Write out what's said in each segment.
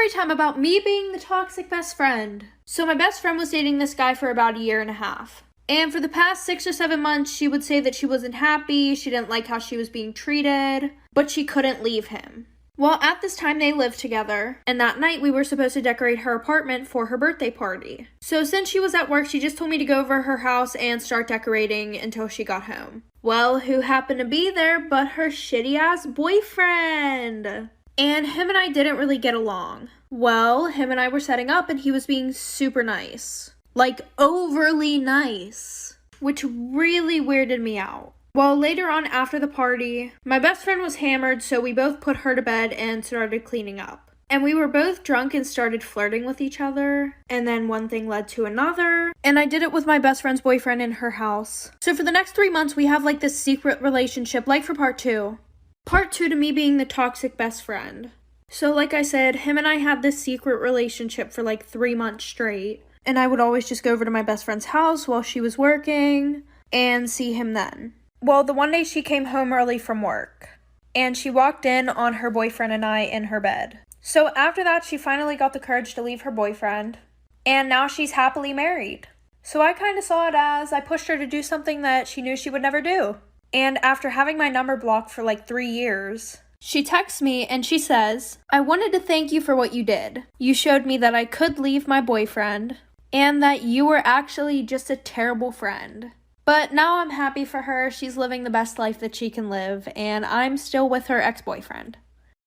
Story time about me being the toxic best friend. So my best friend was dating this guy for about a year and a half. And for the past 6 or 7 months, she would say that she wasn't happy, she didn't like how she was being treated, but she couldn't leave him. Well, at this time they lived together, and that night we were supposed to decorate her apartment for her birthday party. So since she was at work, she just told me to go over her house and start decorating until she got home. Well, who happened to be there but her shitty-ass boyfriend? And him and I didn't really get along. Well, him and I were setting up and he was being super nice. Like, overly nice. Which really weirded me out. Well, later on after the party, my best friend was hammered, so we both put her to bed and started cleaning up. And we were both drunk and started flirting with each other. And then one thing led to another. And I did it with my best friend's boyfriend in her house. So for the next 3 months, we have like this secret relationship, like for part 2. Part 2 to me being the toxic best friend. So like I said, him and I had this secret relationship for like 3 months straight. And I would always just go over to my best friend's house while she was working and see him then. Well, the one day she came home early from work. And she walked in on her boyfriend and I in her bed. So after that, she finally got the courage to leave her boyfriend. And now she's happily married. So I kind of saw it as I pushed her to do something that she knew she would never do. And after having my number blocked for like 3 years, she texts me and she says, "I wanted to thank you for what you did. You showed me that I could leave my boyfriend and that you were actually just a terrible friend. But now I'm happy for her. She's living the best life that she can live and I'm still with her ex-boyfriend."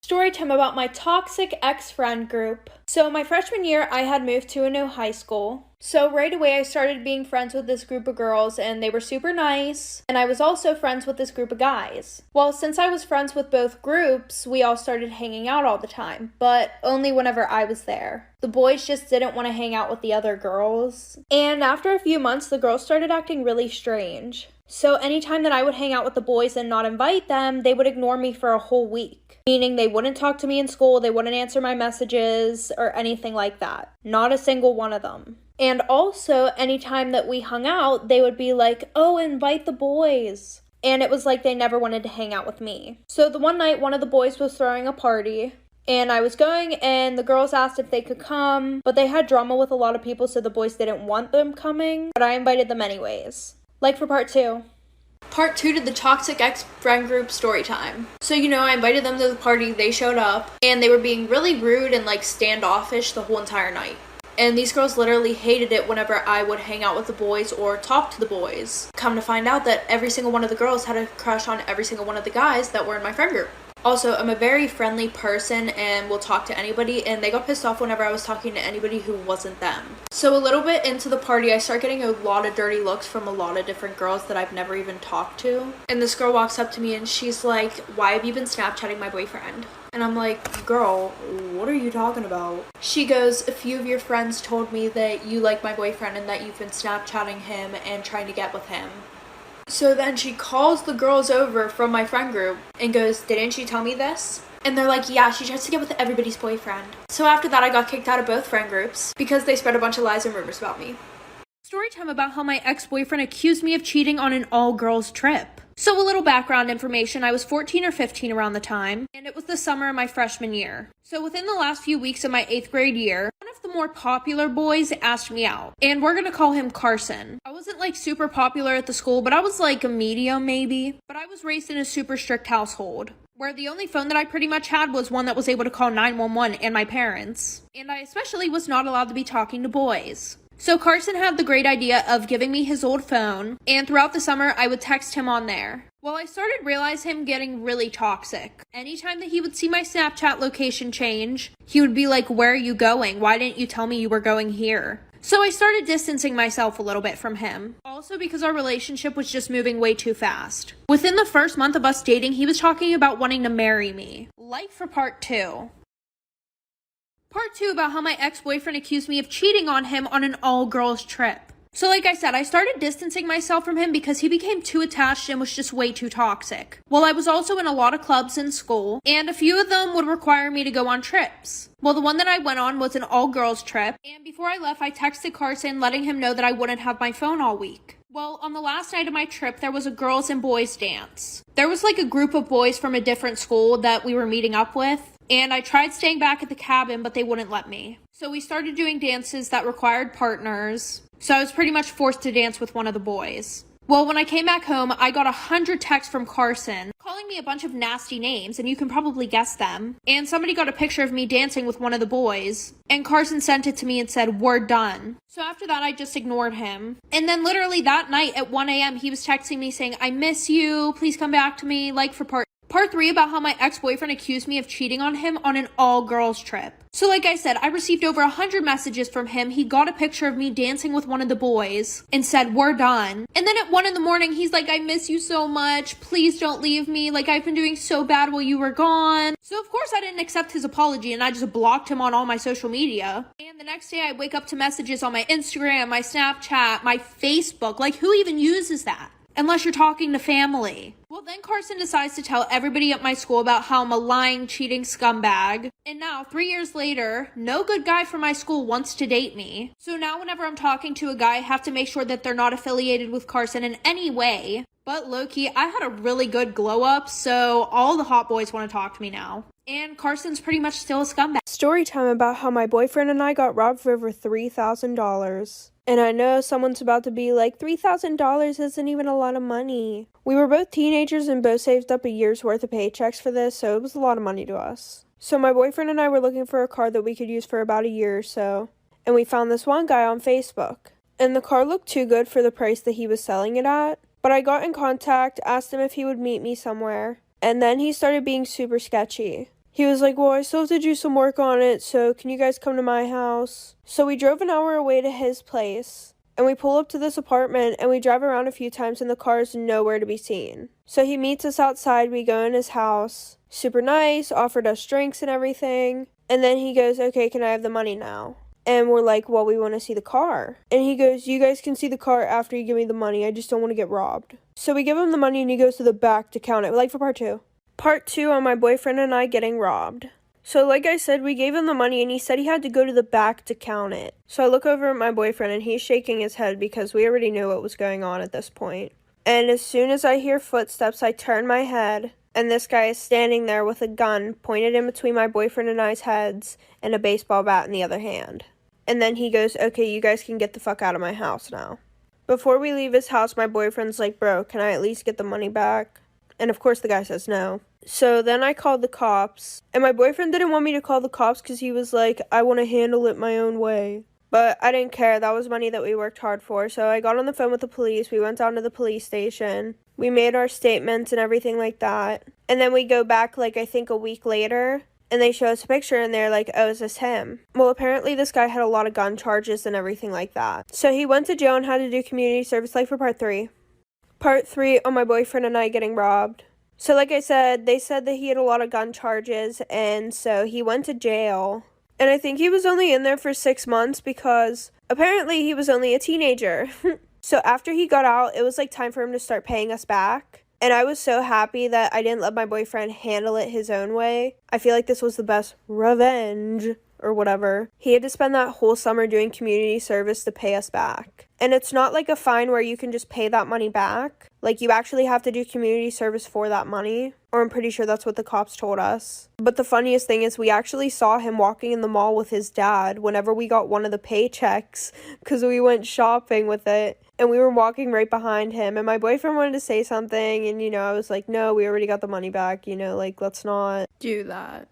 Story time about my toxic ex-friend group. So my freshman year, I had moved to a new high school. So right away, I started being friends with this group of girls, and they were super nice. And I was also friends with this group of guys. Well, since I was friends with both groups, we all started hanging out all the time, but only whenever I was there. The boys just didn't want to hang out with the other girls. And after a few months, the girls started acting really strange. So anytime that I would hang out with the boys and not invite them, they would ignore me for a whole week. Meaning they wouldn't talk to me in school, they wouldn't answer my messages, or anything like that. Not a single one of them. And also, anytime that we hung out, they would be like, "Oh, invite the boys." And it was like they never wanted to hang out with me. So the one night, one of the boys was throwing a party. And I was going, and the girls asked if they could come. But they had drama with a lot of people, so the boys didn't want them coming. But I invited them anyways. Like for part 2. Part 2 to the toxic ex-friend group story time. So, I invited them to the party, they showed up, and they were being really rude and like standoffish the whole entire night. And these girls literally hated it whenever I would hang out with the boys or talk to the boys. Come to find out that every single one of the girls had a crush on every single one of the guys that were in my friend group. Also, I'm a very friendly person and will talk to anybody, and they got pissed off whenever I was talking to anybody who wasn't them. So a little bit into the party, I start getting a lot of dirty looks from a lot of different girls that I've never even talked to. And this girl walks up to me and she's like, "Why have you been Snapchatting my boyfriend?" And I'm like, "Girl, what are you talking about?" She goes, "A few of your friends told me that you like my boyfriend and that you've been Snapchatting him and trying to get with him." So then she calls the girls over from my friend group and goes, "Didn't she tell me this?" And they're like, "Yeah, she tries to get with everybody's boyfriend." So after that, I got kicked out of both friend groups because they spread a bunch of lies and rumors about me. Story time about how my ex-boyfriend accused me of cheating on an all-girls trip. So a little background information, I was 14 or 15 around the time, and it was the summer of my freshman year. So within the last few weeks of my 8th grade year, one of the more popular boys asked me out, and we're gonna call him Carson. I wasn't like super popular at the school, but I was like a medium maybe. But I was raised in a super strict household, where the only phone that I pretty much had was one that was able to call 911 and my parents. And I especially was not allowed to be talking to boys. So Carson had the great idea of giving me his old phone, and throughout the summer, I would text him on there. Well, I started realizing him getting really toxic. Anytime that he would see my Snapchat location change, he would be like, "Where are you going? Why didn't you tell me you were going here?" So I started distancing myself a little bit from him. Also because our relationship was just moving way too fast. Within the first month of us dating, he was talking about wanting to marry me. Like for part 2. Part 2 about how my ex-boyfriend accused me of cheating on him on an all-girls trip. So like I said, I started distancing myself from him because he became too attached and was just way too toxic. Well, I was also in a lot of clubs in school, and a few of them would require me to go on trips. Well, the one that I went on was an all-girls trip, and before I left, I texted Carson letting him know that I wouldn't have my phone all week. Well, on the last night of my trip, there was a girls and boys dance. There was like a group of boys from a different school that we were meeting up with, and I tried staying back at the cabin, but they wouldn't let me. So we started doing dances that required partners, so I was pretty much forced to dance with one of the boys. Well, when I came back home, I got 100 texts from Carson calling me a bunch of nasty names, and you can probably guess them. And somebody got a picture of me dancing with one of the boys, and Carson sent it to me and said, "We're done." So after that, I just ignored him. And then literally that night at 1 a.m., he was texting me saying, "I miss you, please come back to me, like for part 3 about how my ex-boyfriend accused me of cheating on him on an all-girls trip. So like I said, I received over 100 messages from him. He got a picture of me dancing with one of the boys and said, "We're done." And then at 1 a.m, he's like, "I miss you so much. Please don't leave me. Like, I've been doing so bad while you were gone." So of course I didn't accept his apology, and I just blocked him on all my social media. And the next day I wake up to messages on my Instagram, my Snapchat, my Facebook. Like, who even uses that? Unless you're talking to family. Well, then Carson decides to tell everybody at my school about how I'm a lying, cheating scumbag. And now, 3 years later, no good guy from my school wants to date me. So now whenever I'm talking to a guy, I have to make sure that they're not affiliated with Carson in any way. But low-key, I had a really good glow-up, so all the hot boys want to talk to me now. And Carson's pretty much still a scumbag. Story time about how my boyfriend and I got robbed for over $3,000. And I know someone's about to be like, $3,000 isn't even a lot of money. We were both teenagers and both saved up a year's worth of paychecks for this, so it was a lot of money to us. So my boyfriend and I were looking for a car that we could use for about a year or so, and we found this one guy on Facebook. And the car looked too good for the price that he was selling it at, but I got in contact, asked him if he would meet me somewhere, and then he started being super sketchy. He was like, "Well, I still have to do some work on it, so can you guys come to my house?" So we drove an hour away to his place, and we pull up to this apartment, and we drive around a few times, and the car is nowhere to be seen. So he meets us outside, we go in his house, super nice, offered us drinks and everything, and then he goes, "Okay, can I have the money now?" And we're like, "Well, we want to see the car." And he goes, "You guys can see the car after you give me the money, I just don't want to get robbed." So we give him the money, and he goes to the back to count it, like for part 2. Part 2 on my boyfriend and I getting robbed. So like I said, we gave him the money and he said he had to go to the back to count it. So I look over at my boyfriend and he's shaking his head because we already knew what was going on at this point. And as soon as I hear footsteps, I turn my head and this guy is standing there with a gun pointed in between my boyfriend and I's heads and a baseball bat in the other hand. And then he goes, "Okay, you guys can get the fuck out of my house now." Before we leave his house, my boyfriend's like, "Bro, can I at least get the money back?" And of course the guy says no. So then I called the cops. And my boyfriend didn't want me to call the cops because he was like, "I want to handle it my own way." But I didn't care. That was money that we worked hard for. So I got on the phone with the police. We went down to the police station. We made our statements and everything like that. And then we go back like I think a week later. And they show us a picture and they're like, "Oh, is this him?" Well, apparently this guy had a lot of gun charges and everything like that. So he went to jail and had to do community service like for part 3. Part 3 on my boyfriend and I getting robbed. So like I said, they said that he had a lot of gun charges, and so he went to jail. And I think he was only in there for 6 months because apparently he was only a teenager. So after he got out, it was like time for him to start paying us back. And I was so happy that I didn't let my boyfriend handle it his own way. I feel like this was the best revenge or whatever. He had to spend that whole summer doing community service to pay us back. And it's not like a fine where you can just pay that money back. Like, you actually have to do community service for that money. Or I'm pretty sure that's what the cops told us. But the funniest thing is we actually saw him walking in the mall with his dad whenever we got one of the paychecks because we went shopping with it. And we were walking right behind him. And my boyfriend wanted to say something. And, I was like, "No, we already got the money back. Like, let's not do that."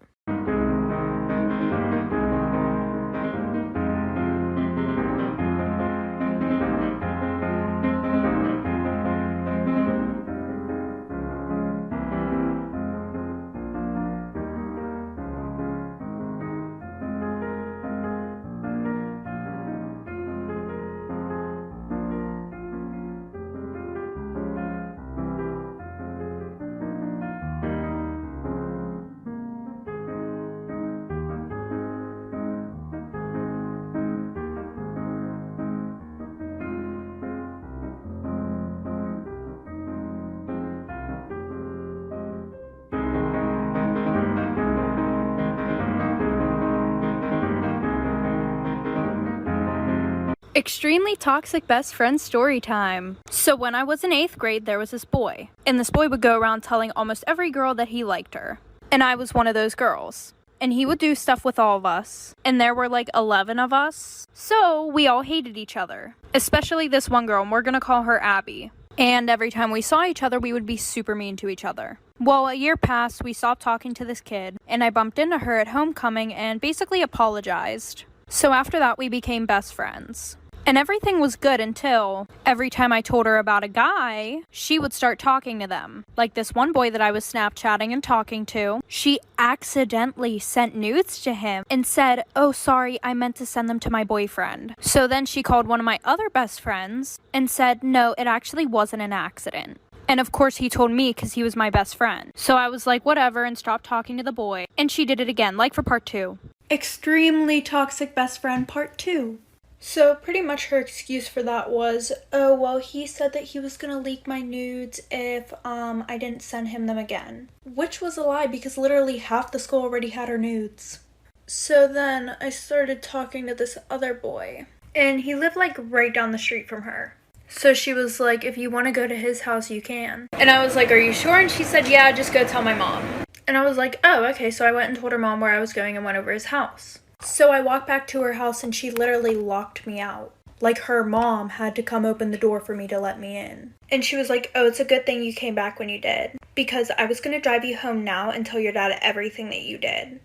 Extremely toxic best friend story time. So when I was in 8th grade, there was this boy. And this boy would go around telling almost every girl that he liked her. And I was one of those girls. and he would do stuff with all of us. And there were like 11 of us. So we all hated each other. Especially this one girl, and we're gonna call her Abby. And every time we saw each other, we would be super mean to each other. Well, a year passed, we stopped talking to this kid, and I bumped into her at homecoming and basically apologized. So after that, we became best friends. And everything was good until every time I told her about a guy, she would start talking to them. Like this one boy that I was Snapchatting and talking to, she accidentally sent nudes to him and said, "Oh, sorry, I meant to send them to my boyfriend." So then she called one of my other best friends and said, "No, it actually wasn't an accident." And of course he told me because he was my best friend. So I was like, whatever, and stopped talking to the boy. And she did it again, like for part 2. Extremely toxic best friend part 2. So pretty much her excuse for that was, oh, well, he said that he was gonna leak my nudes if I didn't send him them again. Which was a lie because literally half the school already had her nudes. So then I started talking to this other boy. And he lived like right down the street from her. So she was like, if you want to go to his house, you can. And I was like, are you sure? And she said, yeah, just go tell my mom. And I was like, oh, okay. So I went and told her mom where I was going and went over his house. So I walked back to her house and she literally locked me out. Like her mom had to come open the door for me to let me in. And she was like, oh, it's a good thing you came back when you did. Because I was going to drive you home now and tell your dad everything that you did.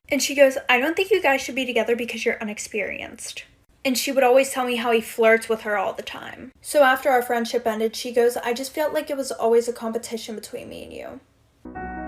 And she goes, I don't think you guys should be together because you're unexperienced. And she would always tell me how he flirts with her all the time. So after our friendship ended, she goes, I just felt like it was always a competition between me and you.